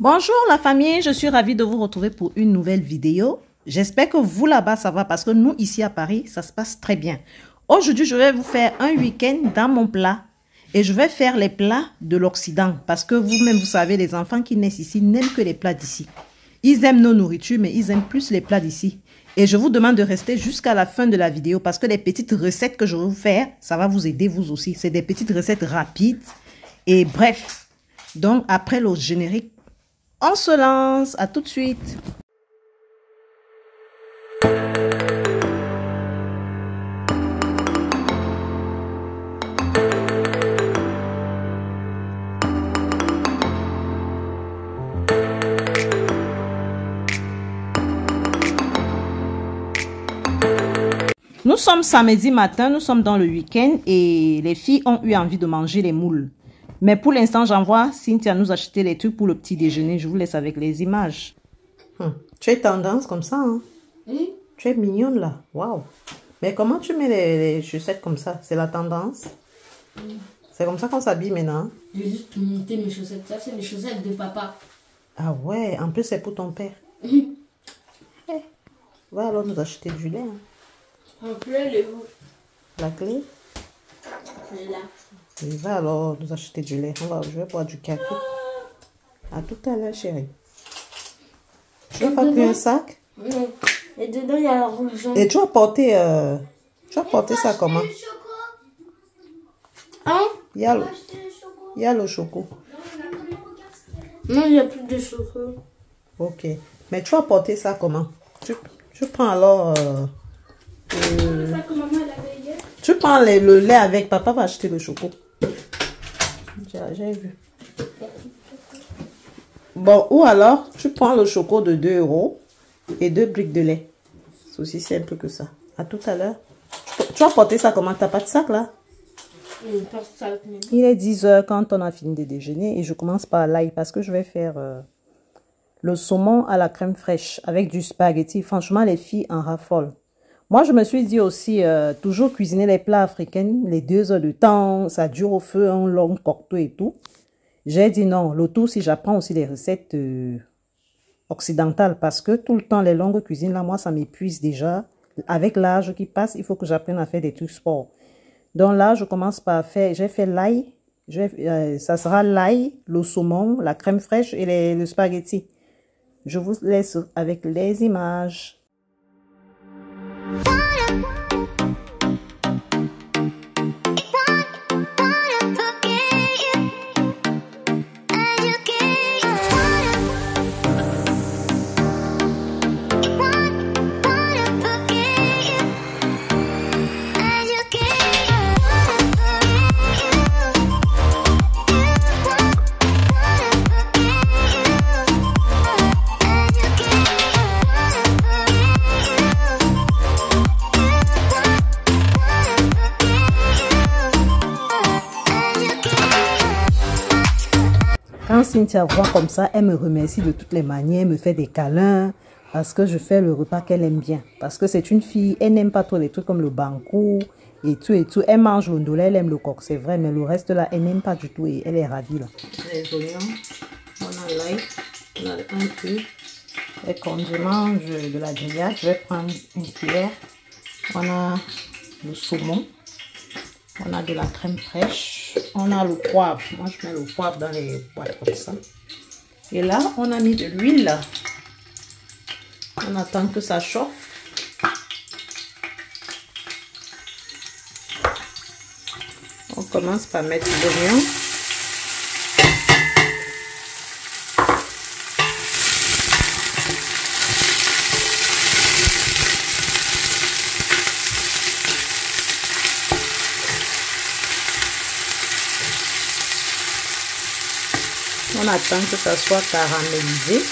Bonjour la famille, je suis ravie de vous retrouver pour une nouvelle vidéo. J'espère que vous là-bas ça va parce que nous ici à Paris, ça se passe très bien. Aujourd'hui, je vais vous faire un week-end dans mon plat et je vais faire les plats de l'Occident parce que vous-même, vous savez, les enfants qui naissent ici n'aiment que les plats d'ici. Ils aiment nos nourritures, mais ils aiment plus les plats d'ici. Et je vous demande de rester jusqu'à la fin de la vidéo parce que les petites recettes que je vais vous faire, ça va vous aider vous aussi. C'est des petites recettes rapides et bref. Donc, après le générique, on se lance. À tout de suite. Nous sommes samedi matin, nous sommes dans le week-end et les filles ont eu envie de manger les moules. Mais pour l'instant, j'envoie Cynthia nous acheter les trucs pour le petit déjeuner. Je vous laisse avec les images. Tu es tendance comme ça, hein? Oui. Tu es mignonne là. Waouh. Mais comment tu mets les chaussettes comme ça? C'est la tendance? Oui. C'est comme ça qu'on s'habille maintenant? J'ai juste monté mes chaussettes. Ça, c'est les chaussettes de papa. Ah ouais, en plus c'est pour ton père. Va alors nous acheter du lait. Hein. La clé, elle est où? La clé? Elle est là. Il va alors nous acheter du lait. Je vais boire du café. À tout à l'heure, chérie. Tu n'as pas pris un sac? Non. Et dedans, il y a l'argent. Et tu as porté, ça comment? Hein? Il y a le choco. Non, il n'y a plus de choco. Ok. Mais tu as porté ça comment? Tu prends alors... Tu prends le lait avec. Papa va acheter le choco. J'ai vu. Bon, ou alors, tu prends le choco de 2 € et 2 briques de lait. C'est aussi simple que ça. À tout à l'heure. Tu as porté ça comment? T'as pas de sac là? Il est 10 h quand on a fini de déjeuner et je commence par l'ail parce que je vais faire le saumon à la crème fraîche avec du spaghetti. Franchement, les filles en raffolent. Moi, je me suis dit aussi, toujours cuisiner les plats africains, les 2 heures de temps, ça dure au feu, un long cocteau et tout. J'ai dit non, le tout, si j'apprends aussi les recettes occidentales, parce que tout le temps, les longues cuisines, là, moi, ça m'épuise déjà. Avec l'âge qui passe, il faut que j'apprenne à faire des trucs sport. Donc là, je commence par faire, j'ai fait l'ail, ça sera l'ail, le saumon, la crème fraîche et le spaghetti. Je vous laisse avec les images. Quand Cynthia voit comme ça, elle me remercie de toutes les manières, me fait des câlins parce que je fais le repas qu'elle aime bien. Parce que c'est une fille, elle n'aime pas trop les trucs comme le bankou et tout et tout. Elle mange le ndolé, elle aime le coq, c'est vrai, mais le reste là, elle n'aime pas du tout et elle est ravie là. Les oignons, on a l'ail, on a un peu, les condiments de la grillade, je vais prendre une cuillère. On a le saumon. On a de la crème fraîche. On a le poivre. Moi, je mets le poivre dans les boîtes comme ça. Et là, on a mis de l'huile. On attend que ça chauffe. On commence par mettre l'oignon. On attend que ça soit caramélisé.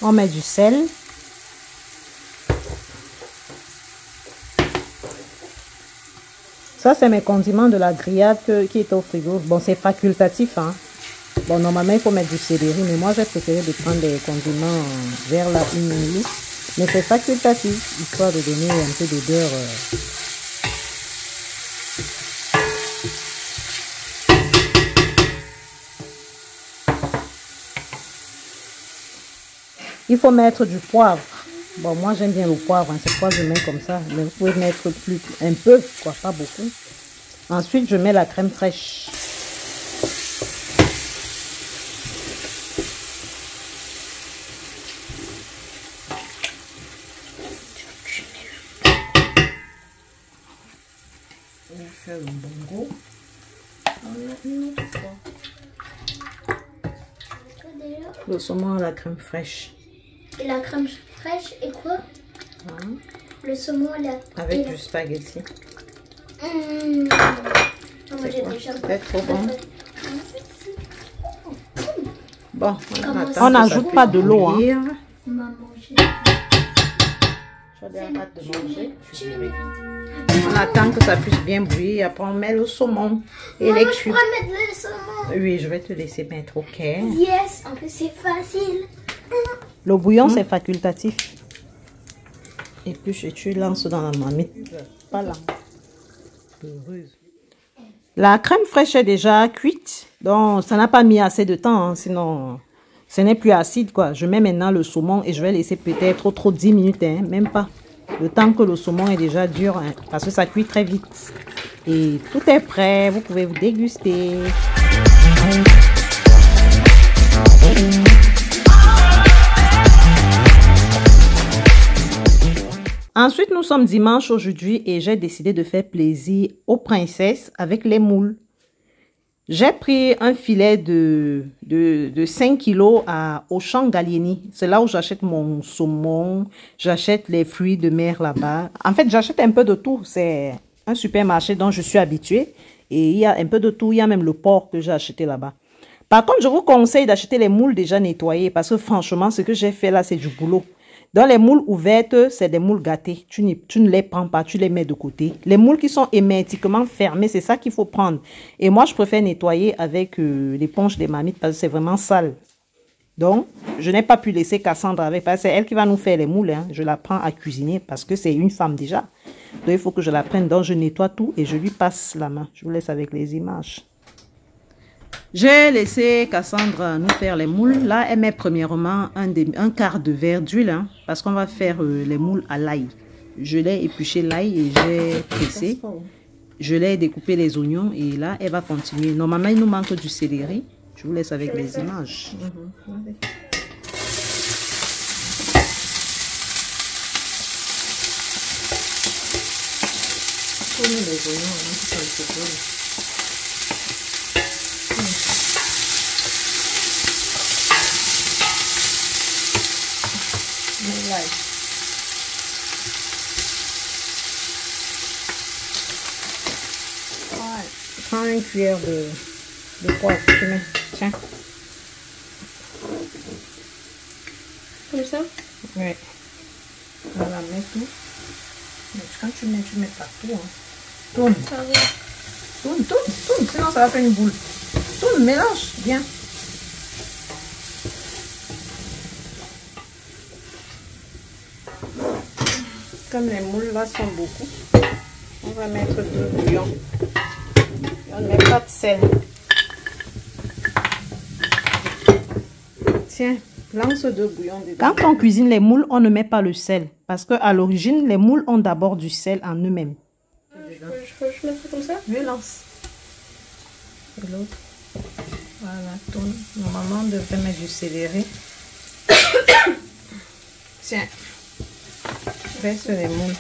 On met du sel. Ça, c'est mes condiments de la grillade qui est au frigo. Bon, c'est facultatif, hein. Bon, normalement, il faut mettre du céleri, mais moi, j'ai préféré de prendre des condiments vers la 1 minute. Mais c'est facultatif, histoire de donner un peu d'odeur. Il faut mettre du poivre. Bon, moi j'aime bien le poivre, hein. C'est pourquoi je mets comme ça. Mais vous pouvez mettre plus, un peu, quoi, pas beaucoup. Ensuite, je mets la crème fraîche. On va faire le bongo. Le saumon à la crème fraîche. Et la crème fraîche et quoi? Le saumon avec du spaghetti. Moi j'ai déjà peut-être trop bon. Bon, on n'ajoute pas de l'eau. Hein. On attend que ça puisse bien bouillir. Après, on met le saumon. Et Maman, je pourrais mettre le saumon. Oui, je vais te laisser mettre, ok? Yes, en plus c'est facile. Le bouillon, c'est facultatif. Et puis, tu lances dans la marmite. Pas là. La crème fraîche est déjà cuite. Donc, ça n'a pas mis assez de temps. Hein, sinon, ce n'est plus acide, quoi. Je mets maintenant le saumon et je vais laisser peut-être trop 10 minutes. Hein, même pas. Le temps que le saumon est déjà dur. Hein, parce que ça cuit très vite. Et tout est prêt. Vous pouvez vous déguster. Ensuite, nous sommes dimanche aujourd'hui et j'ai décidé de faire plaisir aux princesses avec les moules. J'ai pris un filet de 5 kilos à Auchan Gallieni. C'est là où j'achète mon saumon, j'achète les fruits de mer là-bas. En fait, j'achète un peu de tout. C'est un supermarché dont je suis habituée. Et il y a un peu de tout. Il y a même le porc que j'ai acheté là-bas. Par contre, je vous conseille d'acheter les moules déjà nettoyées parce que franchement, ce que j'ai fait là, c'est du boulot. Dans les moules ouvertes, c'est des moules gâtés. Tu ne les prends pas, tu les mets de côté. Les moules qui sont hermétiquement fermés, c'est ça qu'il faut prendre. Et moi, je préfère nettoyer avec l'éponge des marmites parce que c'est vraiment sale. Donc, je n'ai pas pu laisser Cassandra avec parce que c'est elle qui va nous faire les moules. Hein. Je la prends à cuisiner parce que c'est une femme déjà. Donc, il faut que je la prenne. Donc, je nettoie tout et je lui passe la main. Je vous laisse avec les images. J'ai laissé Cassandra nous faire les moules. Là, elle met premièrement un quart de verre d'huile hein, parce qu'on va faire les moules à l'ail. Je l'ai épluché l'ail et j'ai pressé. Je l'ai découpé les oignons et là, elle va continuer. Normalement, il nous manque du céleri. Je vous laisse avec les images. Tournez les oignons, ça se colle. Prends une cuillère de poivre, tu mets, tiens. Comme ça? Oui. On va mettre tout. Mais quand tu mets partout. Hein. Tourne. Ça va. Tourne, sinon ça va faire une boule. Tourne, mélange bien. Comme les moules là sont beaucoup, on va mettre du bouillon. On ne met pas de sel. Tiens, lance de bouillon dedans. Quand on cuisine les moules, on ne met pas le sel. Parce qu'à l'origine, les moules ont d'abord du sel en eux-mêmes. Je mets ça comme ça? Je lance. Et l'autre. Voilà, tourne. Normalement, on devrait mettre du céleri. Tiens. Reste les moules.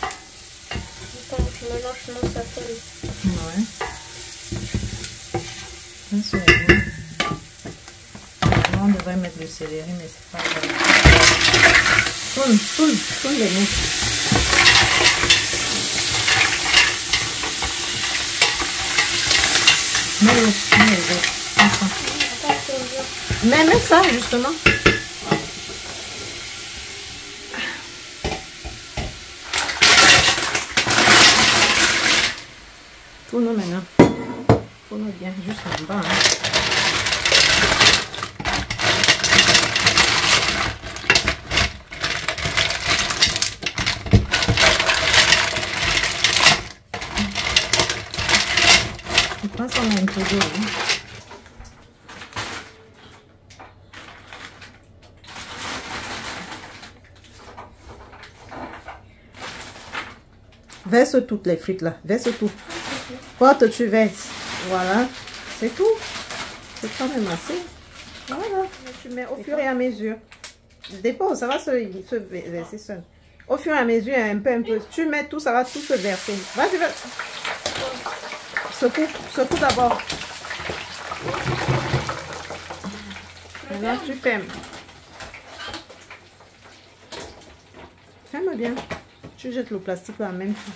Attends, je mélange sinon ça colle. Ouais. Reste les moules. On devrait mettre le céleri, mais c'est pas grave. Tourne les moules. Mets les autres. Mets ça, justement. Tourne maintenant. Tourne bien, juste en bas. Hein. Passe on a un peu d'eau. Verse toutes les frites là. Verse tout. Porte, tu verses. Voilà. C'est tout. C'est quand même assez. Voilà. Tu mets au fur et à mesure. Dépose, ça va se verser seul. Au fur et à mesure, un peu. Tu mets tout, ça va tout se verser. Vas-y, vas-y. Secoue d'abord. Maintenant, tu fermes. Ferme bien. Tu jettes le plastique là en même temps.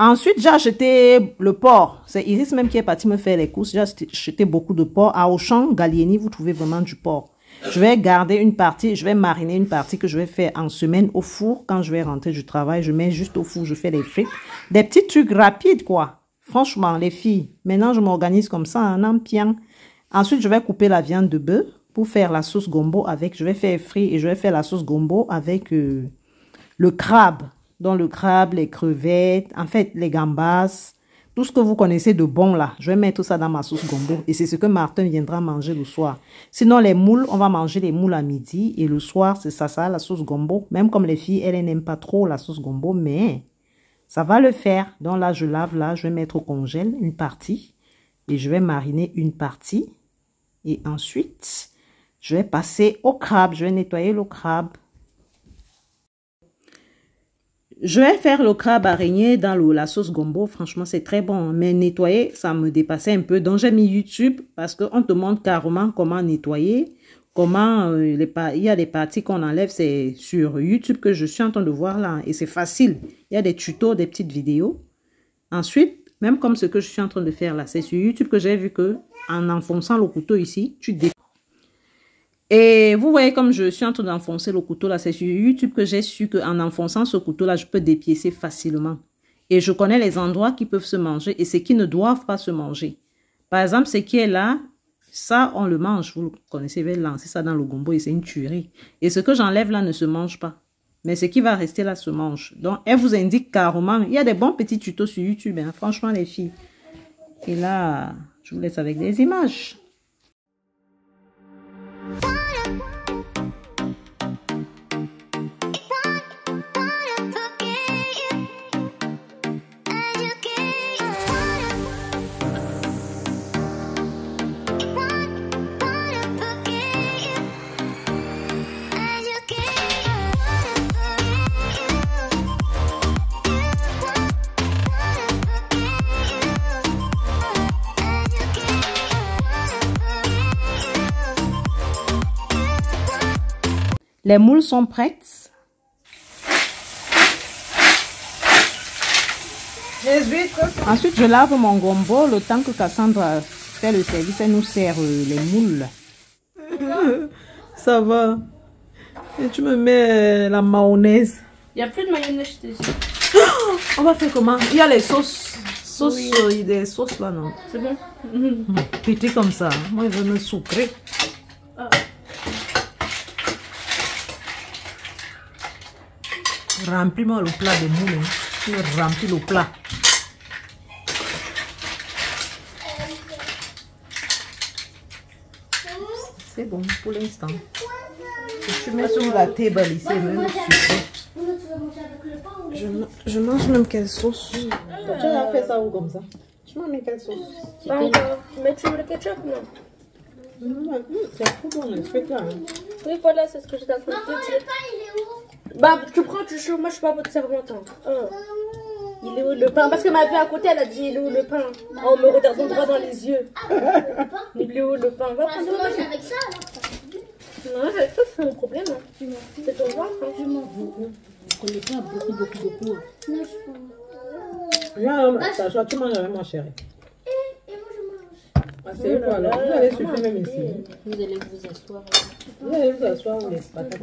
Ensuite, j'ai acheté le porc. C'est Iris même qui est partie me faire les courses. J'ai acheté beaucoup de porc. À Auchan, Gallieni, vous trouvez vraiment du porc. Je vais garder une partie, je vais mariner une partie que je vais faire en semaine au four. Quand je vais rentrer du travail, je mets juste au four, je fais les frites. Des petits trucs rapides, quoi. Franchement, les filles, maintenant je m'organise comme ça, en ampiant. Ensuite, je vais couper la viande de bœuf pour faire la sauce gombo avec. Je vais faire frit et je vais faire la sauce gombo avec le crabe. Donc le crabe, les crevettes, en fait les gambas, tout ce que vous connaissez de bon là. Je vais mettre tout ça dans ma sauce gombo et c'est ce que Martin viendra manger le soir. Sinon les moules, on va manger les moules à midi et le soir c'est ça la sauce gombo. Même comme les filles, elles n'aiment pas trop la sauce gombo, mais ça va le faire. Donc là je lave là, je vais mettre au congèle une partie et je vais mariner une partie et ensuite je vais passer au crabe. Je vais nettoyer le crabe. Je vais faire le crabe araignée dans la sauce gombo. Franchement, c'est très bon. Mais nettoyer, ça me dépassait un peu. Donc, j'ai mis YouTube parce qu'on te montre carrément comment nettoyer. Comment il y a des parties qu'on enlève. C'est sur YouTube que je suis en train de voir là. Et c'est facile. Il y a des tutos, des petites vidéos. Ensuite, même comme ce que je suis en train de faire là, c'est sur YouTube que j'ai vu que en enfonçant le couteau ici, tu découpes. Et vous voyez comme je suis en train d'enfoncer le couteau là, c'est sur YouTube que j'ai su qu'en enfonçant ce couteau là, je peux dépiécer facilement. Et je connais les endroits qui peuvent se manger et ceux qui ne doivent pas se manger. Par exemple, ce qui est là, ça on le mange, vous le connaissez, je vais lancer ça dans le gombo et c'est une tuerie. Et ce que j'enlève là ne se mange pas. Mais ce qui va rester là se mange. Donc elle vous indique carrément, il y a des bons petits tutos sur YouTube, hein, franchement les filles. Et là, je vous laisse avec des images. Les moules sont prêtes. Ensuite, je lave mon gombo le temps que Cassandra fait le service. Elle nous sert les moules. Ça va. Et tu me mets la mayonnaise. Il n'y a plus de mayonnaise, je te dis. On va faire comment? Il y a les sauces. Oui. Des sauces là, non? C'est bon. Petit comme ça. Moi, je veux me sucrer. Ah. Remplis-moi le plat de moule. Tu remplis le plat. C'est bon pour l'instant. Tu mets sur la table ici, même sucré. Je mange même quelle sauce. Tu as fait ça ou comme ça? Tu m'as mis quelle sauce? Pas encore. Mais tu veux le ketchup, non? C'est trop bon le truc là. Oui, voilà, c'est ce que j'étais en train de te dire. Bah, tu prends, tu chauffes. Moi, je suis pas votre servante. Il est où le pain? Parce que ma vie à côté, elle a dit il est où le pain? En me regardant droit dans les yeux. Il est où le pain? Va prendre le pain. Avec ça, alors. Non, avec ça, c'est mon problème. C'est ton ventre. Je m'en fous. Je connais pas beaucoup. Non, je Viens, tu manges avec moi, chérie. Et moi, je mange. Ah, c'est quoi alors? Vous allez suffire même ici. Vous allez vous asseoir. Vous allez vous asseoir ou les patates?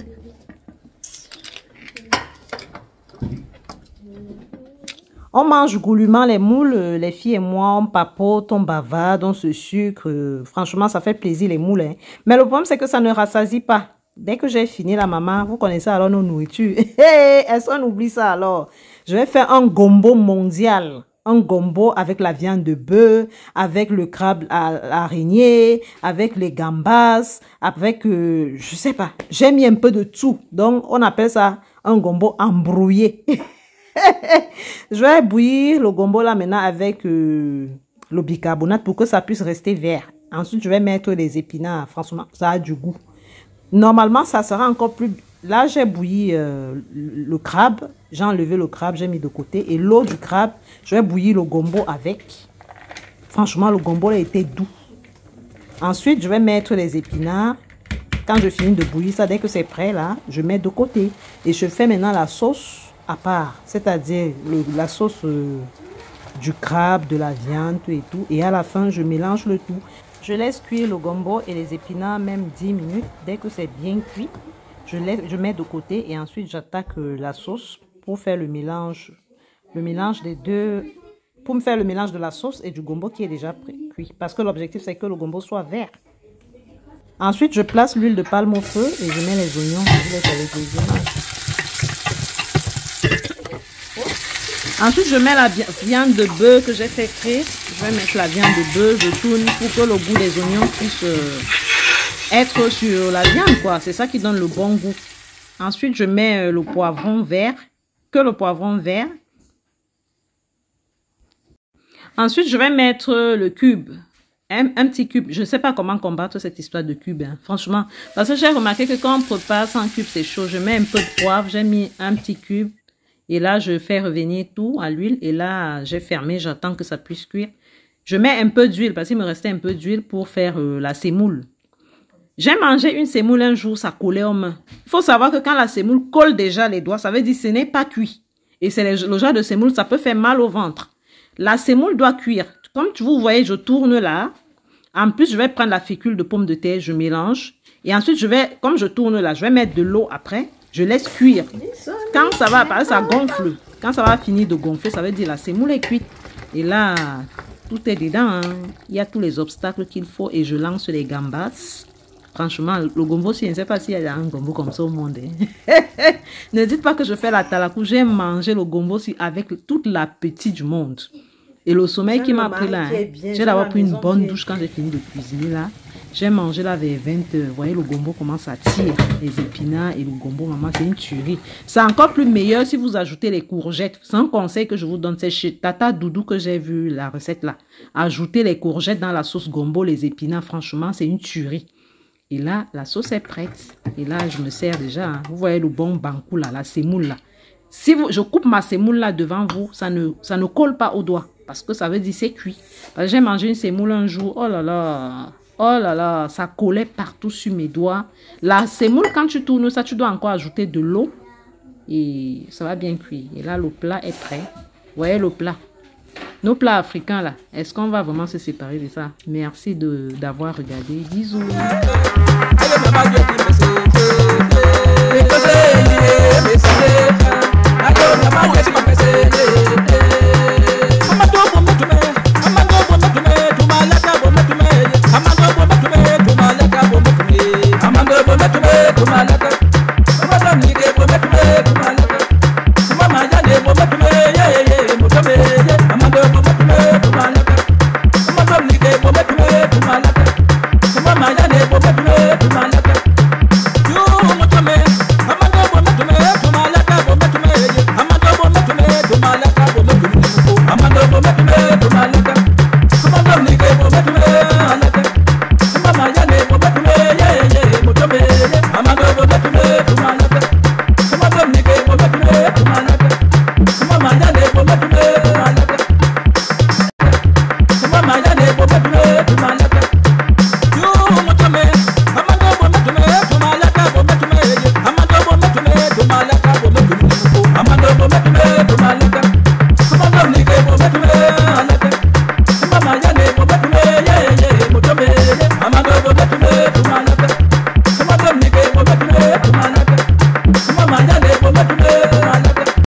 On mange goulûment les moules, les filles et moi, on papote, on bavarde, on se sucre. Franchement, ça fait plaisir les moules. Hein. Mais le problème, c'est que ça ne rassasie pas. Dès que j'ai fini la maman, vous connaissez alors nos nourritures. Est-ce qu'on oublie ça alors? Je vais faire un gombo mondial. un gombo avec la viande de bœuf, avec le crabe à l'araignée, avec les gambas, avec, je sais pas, j'ai mis un peu de tout. Donc, on appelle ça un gombo embrouillé. Je vais bouillir le gombo là maintenant avec le bicarbonate pour que ça puisse rester vert. Ensuite, je vais mettre les épinards. Franchement, ça a du goût. Normalement, ça sera encore plus... Là, j'ai bouilli le crabe. J'ai enlevé le crabe, j'ai mis de côté. Et l'eau du crabe, je vais bouillir le gombo avec. Franchement, le gombo a été doux. Ensuite, je vais mettre les épinards. Quand je finis de bouillir ça, dès que c'est prêt, là, je mets de côté. Et je fais maintenant la sauce à part. C'est-à-dire la sauce du crabe, de la viande, tout et tout. Et à la fin, je mélange le tout. Je laisse cuire le gombo et les épinards même 10 minutes. Dès que c'est bien cuit, je mets de côté et ensuite j'attaque la sauce pour faire le mélange des deux, pour me faire le mélange de la sauce et du gombo qui est déjà cuit. Parce que l'objectif c'est que le gombo soit vert. Ensuite, je place l'huile de palme au feu et je mets les oignons. Ensuite, je mets la viande de bœuf que j'ai fait cuire. Je vais mettre la viande de bœuf, je tourne pour que le goût des oignons puisse être sur la viande, quoi. C'est ça qui donne le bon goût. Ensuite, je mets le poivron vert, que le poivron vert. Ensuite, je vais mettre le cube, un petit cube. Je ne sais pas comment combattre cette histoire de cube, hein, franchement. Parce que j'ai remarqué que quand on prépare sans cube, c'est chaud. Je mets un peu de poivre, j'ai mis un petit cube. Et là, je fais revenir tout à l'huile. Et là, j'ai fermé, j'attends que ça puisse cuire. Je mets un peu d'huile parce qu'il me restait un peu d'huile pour faire la semoule. J'ai mangé une semoule un jour, ça collait aux mains. Il faut savoir que quand la semoule colle déjà les doigts, ça veut dire que ce n'est pas cuit. Et c'est le genre de semoule, ça peut faire mal au ventre. La semoule doit cuire. Comme vous voyez, je tourne là. En plus, je vais prendre la fécule de pomme de terre, je mélange. Et ensuite, comme je tourne là, je vais mettre de l'eau après. Je laisse cuire. Quand ça va, parce que ça gonfle. Quand ça va finir de gonfler, ça veut dire la semoule est cuite. Et là, tout est dedans. Hein. Il y a tous les obstacles qu'il faut. Et je lance les gambas. Franchement, le gombo, je ne sais pas s'il y a un gombo comme ça au monde. Hein. Ne dites pas que je fais la talakou. J'ai mangé le gombo avec toute l'appétit du monde. Et le sommeil qui m'a pris là, hein. J'ai d'abord pris une bonne douche quand j'ai fini de cuisiner là. J'ai mangé là vers 20 h. Vous voyez, le gombo commence à tirer. Les épinards et le gombo, maman, c'est une tuerie. C'est encore plus meilleur si vous ajoutez les courgettes. C'est un conseil que je vous donne. C'est chez Tata Doudou que j'ai vu la recette là. Ajoutez les courgettes dans la sauce gombo, les épinards. Franchement, c'est une tuerie. Et là, la sauce est prête. Et là, je me sers déjà. Hein. Vous voyez le bon bankou là, la semoule là. Si je coupe ma semoule là devant vous, ça ne colle pas au doigt. Parce que ça veut dire c'est cuit. J'ai mangé une semoule un jour. Oh là là. Oh là là. Ça collait partout sur mes doigts. La semoule, quand tu tournes ça, tu dois encore ajouter de l'eau. Et ça va bien cuire. Et là, le plat est prêt. Vous voyez le plat. Nos plats africains là. Est-ce qu'on va vraiment se séparer de ça? Merci d'avoir regardé. Bisous.